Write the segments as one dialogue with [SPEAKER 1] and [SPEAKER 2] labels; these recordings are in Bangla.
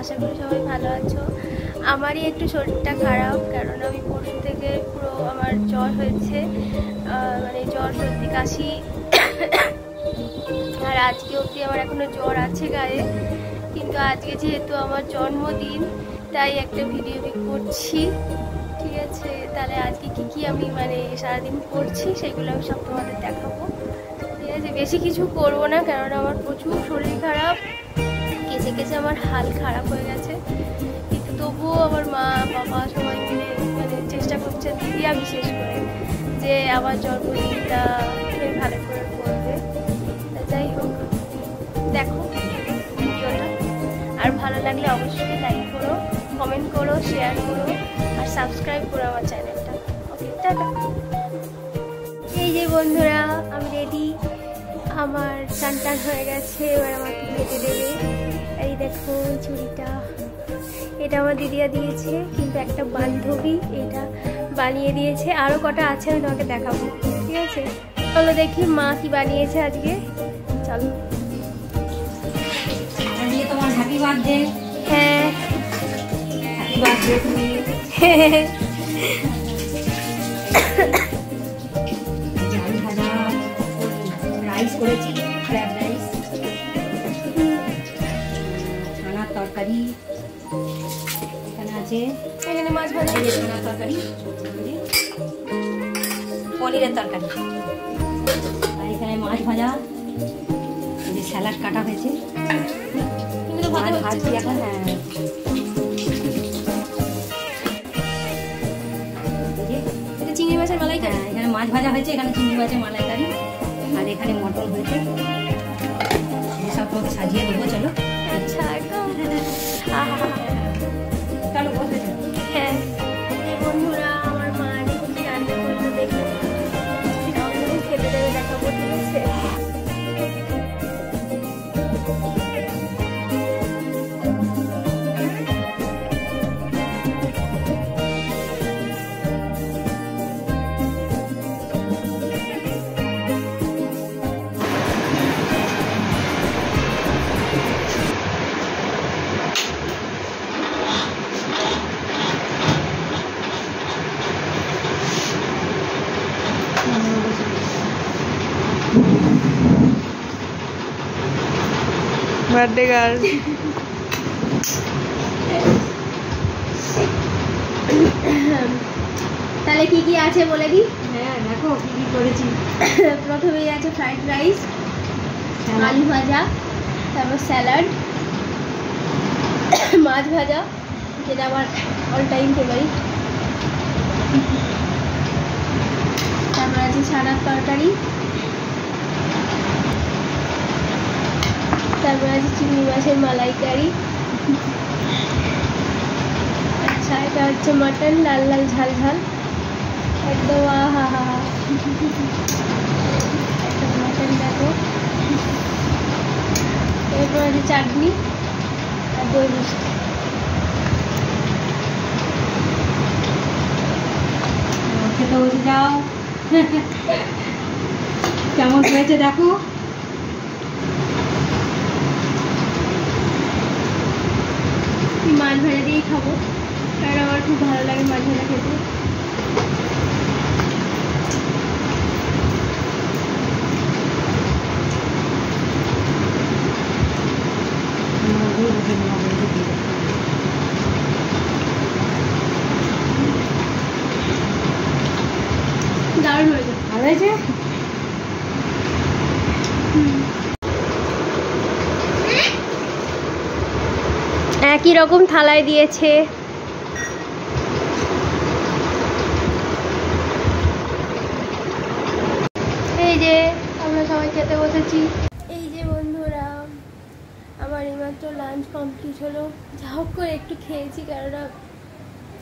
[SPEAKER 1] আশা করি সবাই ভালো আছো। আমারই একটু শরীরটা খারাপ, কারণ আমি পরশু থেকে পুরো আমার জ্বর হয়েছে, মানে জ্বর সর্দি কাশি, আর আজকে অবধি আমার এখনো জ্বর আছে গায়ে। কিন্তু আজকে যেহেতু আমার জন্মদিন, তাই একটা ভিডিও করছি, ঠিক আছে? তাহলে আজকে কি আমি মানে সারাদিন করছি সেগুলো আমি সব তোমাদের দেখাবো, ঠিক আছে? বেশি কিছু করবো না, কারণ আমার প্রচুর শরীর খারাপ, কেসে কেসে আমার হাল খারাপ হয়ে গেছে। কিন্তু তবুও আমার মা বাবা সবাই মিলে মানে চেষ্টা করছে, দিদিয়া বিশেষ করে, যে আমার জন্মদিনটা ভালো করে করবে। যাই হোক, দেখো ভিডিওটা, আর ভালো লাগলে অবশ্যই লাইক করো, কমেন্ট করো, শেয়ার করো, আর সাবস্ক্রাইব করো আমার চ্যানেলটা। ওকে, টাটা। এই যে বন্ধুরা, আমি রেডি, আমার চান হয়ে গেছে, এবার আমাকে খেতে দেবে। এই দেখো চুড়িটা, এটা আমার দিদিয়া দিয়েছে, কিন্তু একটা বান্ধবী এটা বানিয়ে দিয়েছে, আরও কটা আছে আমি তোমাকে দেখাবো, ঠিক আছে? চলো দেখি মা কি বানিয়েছে আজকে, চলো।
[SPEAKER 2] তোমার হ্যাপি বার্থডে।
[SPEAKER 1] হ্যাঁ,
[SPEAKER 2] হ্যাপি বার্থডে তুমি। আলু ভাজা, রাইস করেছি, ফ্রাইড রাইস, ছানার তরকারি এখানে আছে,
[SPEAKER 1] এখানে মাছ ভাজা,
[SPEAKER 2] ছানার তরকারি, পনিরের তরকারি, আর এখানে মাছ ভাজা, যে স্যালাড কাটা হয়েছে, মাছ ভাজছি এখন। হ্যাঁ,
[SPEAKER 1] চিংড়ি মাছের মালাইকারি।
[SPEAKER 2] হ্যাঁ, এখানে মাছ ভাজা হয়েছে, এখানে চিংড়ি মাছের মালাইকারি, আর এখানে মটন হয়েছে। সব তোমাকে সাজিয়ে দেবো, চলো।
[SPEAKER 1] আচ্ছা, একদম।
[SPEAKER 2] চলো বসে যাও।
[SPEAKER 1] হ্যাঁ বন্ধুরা, আমার মা কি রান্না করতে দেখো, খেতে দেবে, দেখাবো, ঠিক আছে?
[SPEAKER 3] Birthday girl.
[SPEAKER 1] তাহলে কি কি আছে বলে দিই।
[SPEAKER 2] হ্যাঁ, দেখো কি কি করেছি।
[SPEAKER 1] প্রথমেই আছে ফ্রাইড রাইস, আলু ভাজা, তারপর স্যালাড, মাছ ভাজা, যেটা আমার অল টাইম ফেভারিট, তারপর আছে ছানার তরকারি, তারপর আছে চিংড়ি মাছের মালাইকারি, আচ্ছা এটা হচ্ছে মটন, লাল লাল ঝাল ঝাল, একদম আহা হা হা। একটা মটন দেখো, এরপর আছে চাটনি আর দই মিষ্টি।
[SPEAKER 2] খেতে বসে যাও। কেমন হয়েছে দেখো।
[SPEAKER 1] মাছ ভাজা দিয়েই খাবো, কারণ আমার খুব ভালো লাগে মাছ ভাজা খেতে। দারুণ হয়েছে,
[SPEAKER 2] ভালো হয়েছে।
[SPEAKER 1] একই রকম থালায় দিয়েছে। এই যে আমরা সবাই খেতে বসেছি। এই যে বন্ধুরা, আমার এইমাত্র লাঞ্চ কমপ্লিট হলো, যা হোক করে একটু খেয়েছি, কারণ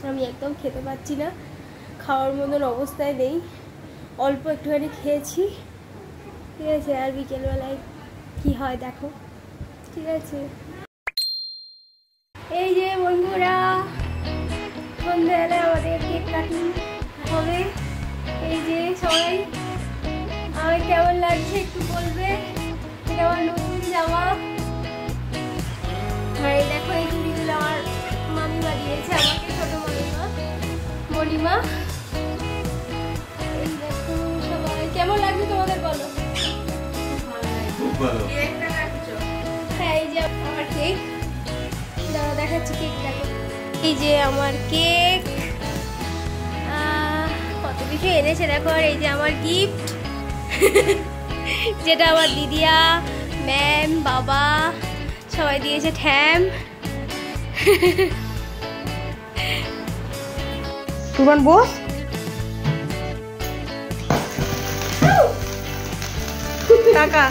[SPEAKER 1] আমি একদম খেতে পাচ্ছি না, খাওয়ার মতন অবস্থায় নেই, অল্প একটুখানি খেয়েছি, ঠিক আছে? আর বিকেলবেলায় কি হয় দেখো, ঠিক আছে? এই যে বন্ধুরা, সন্ধ্যাবেলায় আমাদের কেক কাটিং হবে। এই যে সবাই, আমার কেমন লাগছে একটু বলবে। এটা আমার নতুন জামা, আর এই দেখো এই চুড়িগুলো কাকিমা। এই দেখো সবাই, কেমন লাগছে তোমাদের বলো? হ্যাঁ, এই যে আমার কেক, দাঁড়াও দেখাচ্ছি কেক। দেখো এই যে আমার কেক, কত কিছু এনেছে দেখো। আর এই যে আমার গিফট যেটা আমার দিদিয়া, ম্যাম, বাবা সবাই দিয়েছে ঠ্যাম।
[SPEAKER 3] তুমান বস। টাকা।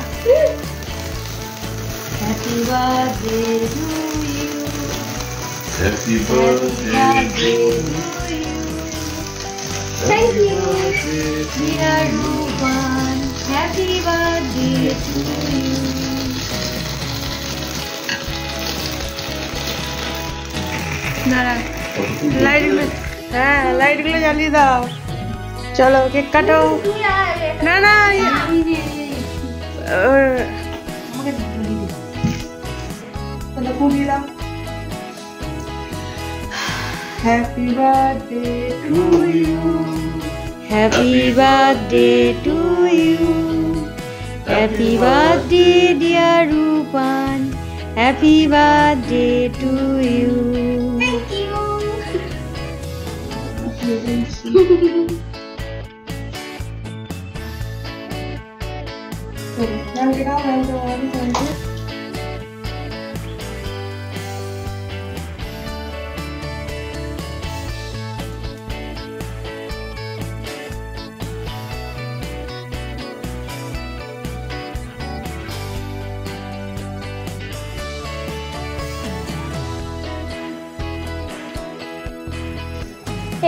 [SPEAKER 2] Happy birthday to you,
[SPEAKER 4] Happy birthday to you.
[SPEAKER 1] Thank you.
[SPEAKER 2] dear Rupan, happy birthday to you.
[SPEAKER 3] দাঁড়া, লাইটগুলো, হ্যাঁ লাইটগুলো জ্বালিয়ে দাও। চলো কেক কাটো। না না
[SPEAKER 2] আমাকে
[SPEAKER 3] তাহলে পুড়িয়ে দাও। Happy birthday to you, happy birthday to you, happy birthday dear Rupan, happy birthday to you.
[SPEAKER 1] Thank you.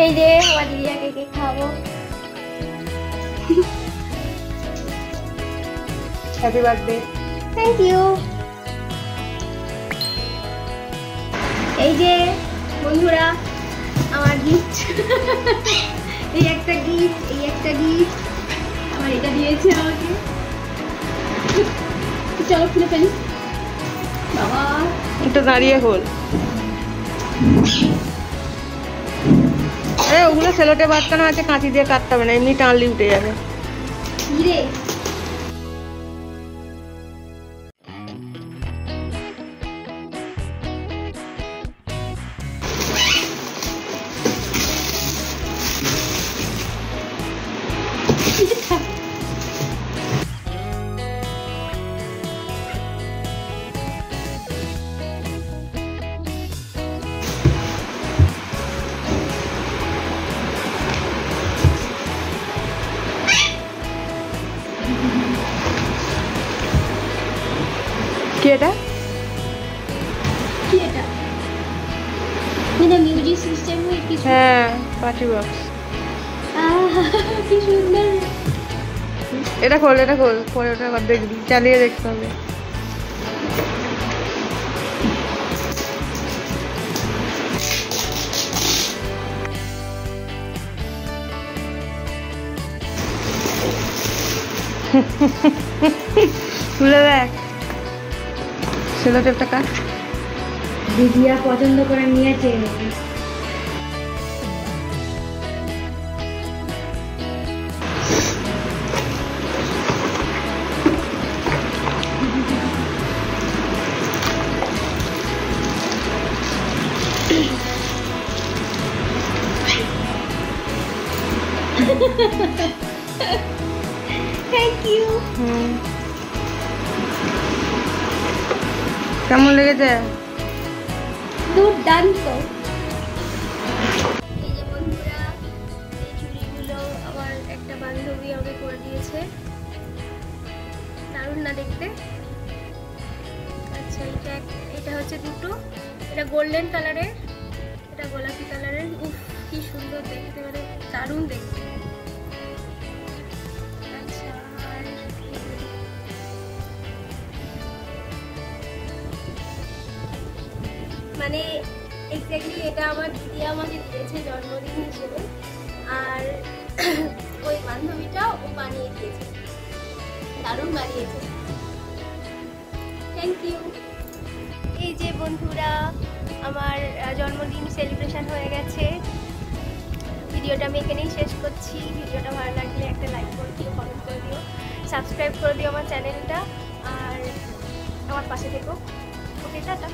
[SPEAKER 1] এই যে আমার দিদিয়াকে কেক খাবো।
[SPEAKER 3] Happy birthday.
[SPEAKER 1] Thank you. এই যে বন্ধুরা আমার গিফট, এই একটা গিফট, এই একটা গিফট, আমার এটা দিয়েছে আমাকে। চলো খুলে ফেলি। বাবা
[SPEAKER 3] একটু দাঁড়িয়ে খোল। ওগুলো সেলোটে বাটকানো আছে, কাঁচি দিয়ে কাটতে হবে না, এমনি টানলে উঠে যাবে।
[SPEAKER 1] কি রে?
[SPEAKER 3] কি এটা?
[SPEAKER 1] কি এটা? এটা মিউজিক সিস্টেম এর কিছু।
[SPEAKER 3] হ্যাঁ পার্টি বক্স।
[SPEAKER 1] কি সুন্দর।
[SPEAKER 3] এটা খোল, এটা খোল, পরে ওটা আবার দেখবি, চালিয়ে দেখতে হবে। খুলে দেখ, সেলোটেপটা কাট।
[SPEAKER 2] দিদিয়া পছন্দ করে নিয়েছে।
[SPEAKER 1] Thank you.
[SPEAKER 3] কেমন লেগেছে?
[SPEAKER 1] দুর্দান্ত। এই যে বন্ধুরা, এই চুড়িগুলো আমার একটা বান্ধবী আমাকে করে দিয়েছে। দারুণ না দেখতে? আচ্ছা এটা হচ্ছে দুটো, এটা গোল্ডেন কালারের, এটা গোলাপি কালারের। উফ কি সুন্দর দেখতে, মানে দারুণ দেখতে। আচ্ছা আর মানে এক্স্যাক্টলি এটা আমার দিদি আমাকে দিয়েছে জন্মদিন হিসেবে, আর ওই বান্ধবীটা ও বানিয়ে দিয়েছে, দারুণ বানিয়েছে। Thank you. এই যে বন্ধুরা আমার জন্মদিন সেলিব্রেশন হয়ে গেছে, ভিডিওটা আমি এখানেই শেষ করছি। ভিডিওটা ভালো লাগলে একটা লাইক করে দিও, কমেন্ট করে দিও, সাবস্ক্রাইব করে দিও আমার চ্যানেলটা, আর আমার পাশে থেকো। ওকে, টাটা।